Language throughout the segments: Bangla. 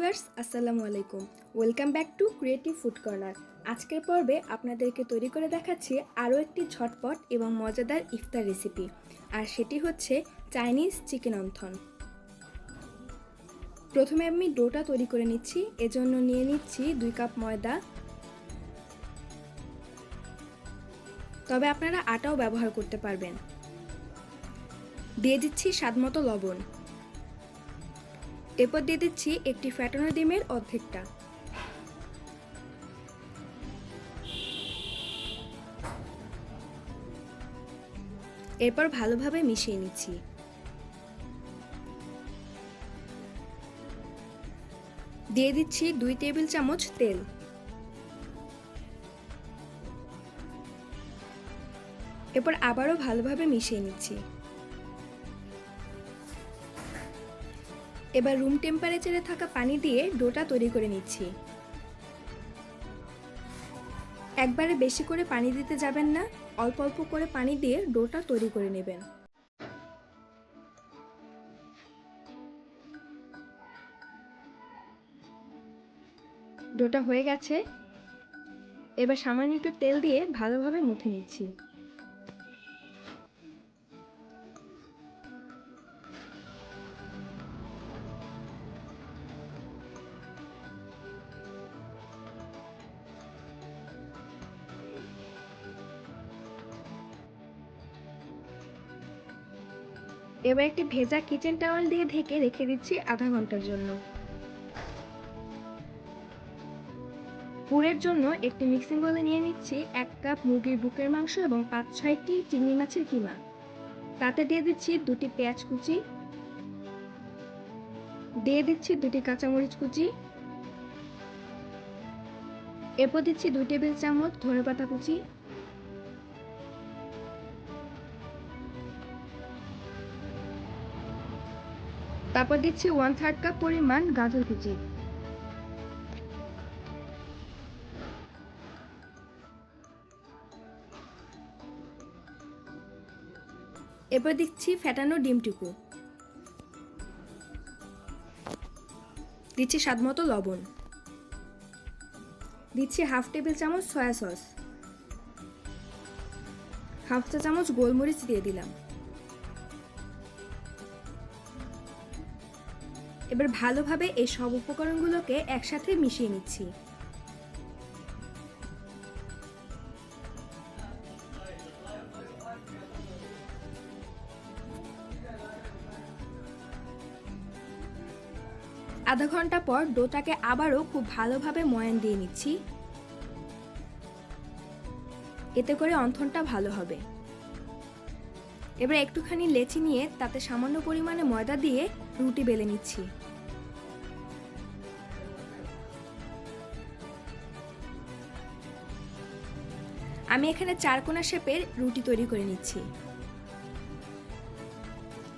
ভিউয়ার্স আসসালামু আলাইকুম। Welcome back to creative food corner. আজকের পর্বে আপনাদেরকে তৈরি করে দেখাচ্ছি আরও একটি ঝটপট এবং মজাদার ইফতার রেসিপি, আর সেটি হচ্ছে চাইনিজ চিকেন অন্থন। প্রথমে আমি ডোটা তৈরি করে নিচ্ছি। এজন্য নিয়ে নিচ্ছি 2 কাপ ময়দা, তবে আপনারা আটাও ব্যবহার করতে পারবেন। দিয়ে দিচ্ছি স্বাদমতো লবণ। এরপর দিয়ে দিচ্ছি একটি ফ্যাটানো ডিমের অর্ধেকটা। এরপর ভালোভাবে মিশিয়ে নিচ্ছি। দিয়ে দিচ্ছি 2 টেবিল চামচ তেল। এরপর আবারও ভালোভাবে মিশিয়ে নিচ্ছি। এবার রুম টেম্পারেচারে থাকা পানি দিয়ে ডোটা তৈরি করে নিচ্ছি। একবারে বেশি করে পানি দিতে যাবেন না, অল্প অল্প করে পানি দিয়ে ডোটা তৈরি করে নেবেন। ডোটা হয়ে গেছে। এবার সামান্য একটু তেল দিয়ে ভালোভাবে মুথে নিচ্ছি। এবার একটি ভেজা কিচেন টাওয়াল দিয়ে ঢেকে রেখে দিচ্ছি আধা ঘন্টার জন্য। পুরের জন্য একটি মিক্সিং বোলে নিয়ে নিচ্ছি 1 কাপ মুরগির বুকের মাংস এবং 5-6টি চিংড়ি মাছের কিমা। তাতে দিয়ে দিচ্ছি 2টি পেঁয়াজ কুচি, দিয়ে দিচ্ছি 2টি কাঁচামরিচ কুচি, এরপর দিচ্ছি 2 টেবিল চামচ ধনেপাতা কুচি, তারপর দিচ্ছি 1/3 কাপ পরিমাণ গাজর কুচি। এরপর দিচ্ছি ফ্যাটানো ডিমটুকু, দিচ্ছি স্বাদমতো লবণ, দিচ্ছি 1/2 টেবিল চামচ সয়া সস, 1/2 চা চামচ গোলমরিচ দিয়ে দিলাম। এবার ভালোভাবে এই সব উপকরণগুলোকে একসাথে মিশিয়ে নিচ্ছি। আধা ঘন্টা পর ডোটাকে আবারও খুব ভালোভাবে ময়ান দিয়ে নিচ্ছি। এতে করে অন্থনটা ভালো হবে। এবার একটুখানি লেচি নিয়ে তাতে সামান্য পরিমাণে ময়দা দিয়ে রুটি বেলে নিচ্ছি। আমি এখানে 4 কোণা শেপের রুটি তৈরি করে নিচ্ছি।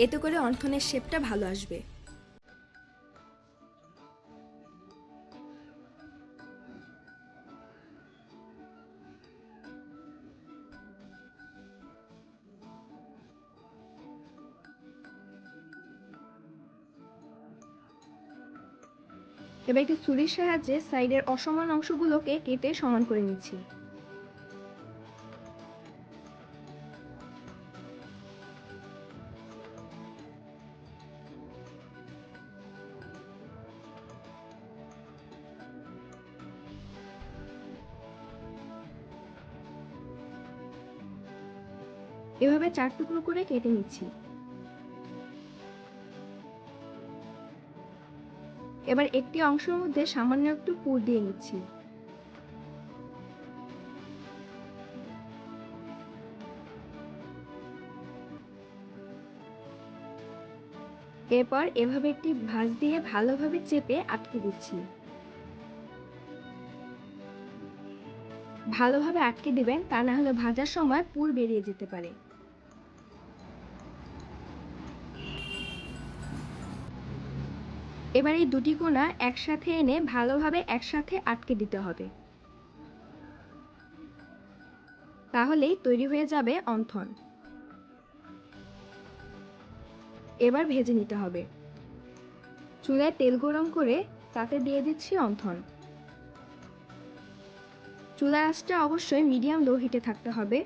এতে করে অন্থনের শেপটা ভালো আসবে। এবার একটি ছুরির সাহায্যে সাইডের অসমান অংশগুলোকে কেটে সমান করে নিচ্ছি। এভাবে 4 টুকরো করে কেটে নিচ্ছি। এবার একটি অংশের মধ্যে সামান্য একটু পুর দিয়ে নিচ্ছি। এরপর এভাবে একটি ভাঁজ দিয়ে ভালোভাবে চেপে আটকে দিচ্ছি। ভালোভাবে আটকে দিবেন, তা না হলে ভাজার সময় পুর বেরিয়ে যেতে পারে। এবার এই দুটি কোণা একসাথে এনে ভালোভাবে একসাথে আটকে দিতে হবে, তাহলেই তৈরি হয়ে যাবে অন্থন। এবার ভেজে নিতে হবে। চুলায় তেল গরম করে তাতে দিয়ে দিচ্ছি অন্থন। চুলার আঁচটা অবশ্যই মিডিয়াম লো হিটে থাকতে হবে,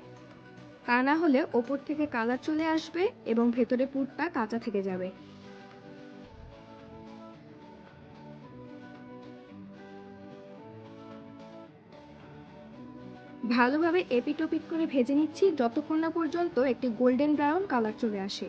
তা না হলে ওপর থেকে কালার চলে আসবে এবং ভেতরে পুরটা কাঁচা থেকে যাবে। ভালোভাবে এপিট ওপিট করে ভেজে নিচ্ছি যতক্ষণ না পর্যন্ত একটি গোল্ডেন ব্রাউন কালার চলে আসে।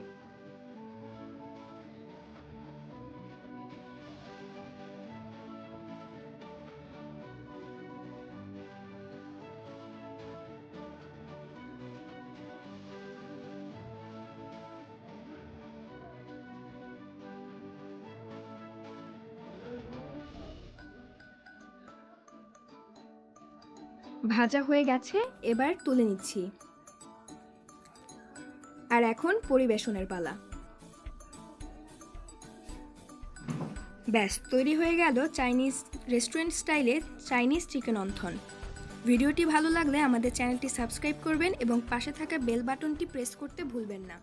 ভাজা হয়ে গেছে, এবার তুলে নিচ্ছি। আর এখন পরিবেশনের পালা। ব্যাস তৈরি হয়ে গেল চাইনিজ রেস্টুরেন্ট স্টাইলে চাইনিজ চিকেন অন্থন। ভিডিওটি ভালো লাগলে আমাদের চ্যানেলটি সাবস্ক্রাইব করবেন এবং পাশে থাকা বেল বাটনটি প্রেস করতে ভুলবেন না।